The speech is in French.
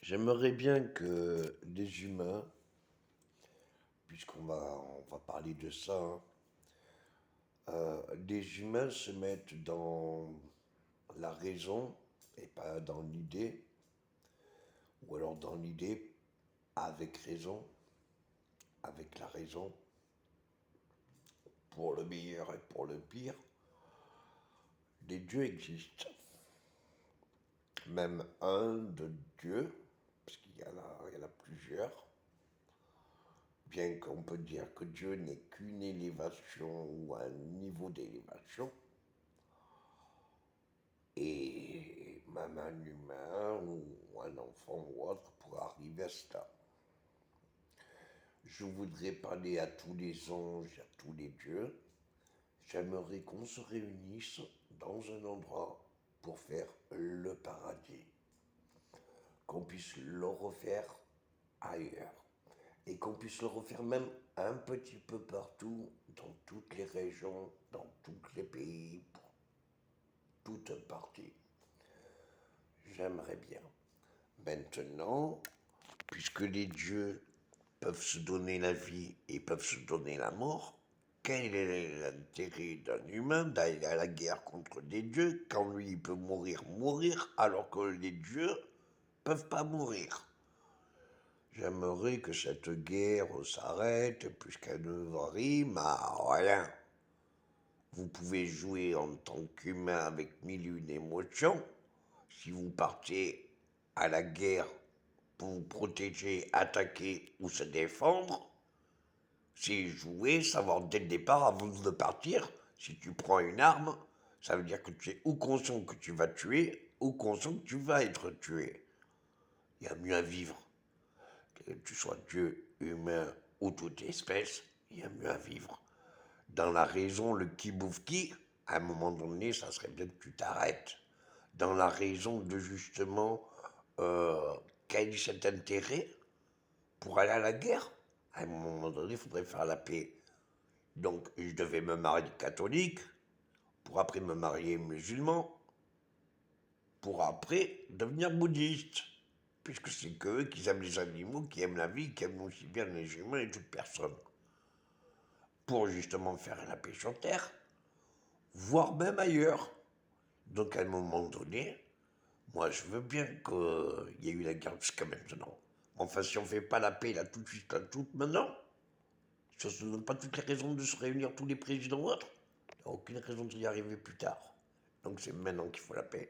J'aimerais bien que les humains, puisqu'on va parler de ça, les humains se mettent dans la raison et pas dans l'idée, ou alors dans l'idée avec raison, avec la raison, pour le meilleur et pour le pire. Les dieux existent, même un de Dieu, parce qu'il y en a plusieurs, bien qu'on peut dire que Dieu n'est qu'une élévation ou un niveau d'élévation, et même un humain ou un enfant ou autre pour arriver à cela. Je voudrais parler à tous les anges, à tous les dieux. J'aimerais qu'on se réunisse dans un endroit pour faire le paradis, qu'on puisse le refaire ailleurs et qu'on puisse le refaire même un petit peu partout, dans toutes les régions, dans tous les pays, pour toute partie. J'aimerais bien. Maintenant, puisque les dieux peuvent se donner la vie et peuvent se donner la mort, quel est l'intérêt d'un humain d'aller à la guerre contre des dieux quand lui il peut mourir, alors que les dieux peuvent pas mourir? J'aimerais que cette guerre s'arrête puisqu'elle ne rime à rien. Vous pouvez jouer en tant qu'humain avec mille et une émotions. Si vous partez à la guerre pour vous protéger, attaquer ou se défendre, c'est jouer, savoir dès le départ, avant de partir, si tu prends une arme, ça veut dire que tu es ou conscient que tu vas tuer, ou conscient que tu vas être tué. Il y a mieux à vivre. Que tu sois Dieu, humain ou toute espèce, il y a mieux à vivre. Dans la raison, le qui bouffe qui, à un moment donné, ça serait bien que tu t'arrêtes. Dans la raison de justement, quel est cet intérêt pour aller à la guerre? À un moment donné, il faudrait faire la paix. Donc, je devais me marier catholique, pour après me marier musulman, pour après devenir bouddhiste. Puisque c'est qu'eux qui aiment les animaux, qui aiment la vie, qui aiment aussi bien les humains et toute personne. Pour justement faire la paix sur Terre, voire même ailleurs. Donc, à un moment donné, moi, je veux bien qu'il y ait eu la guerre jusqu'à maintenant. Enfin, si on ne fait pas la paix là tout de suite, là, tout maintenant, si on ne se donne pas toutes les raisons de se réunir tous les présidents ou autres, il n'y a aucune raison d'y arriver plus tard. Donc c'est maintenant qu'il faut la paix.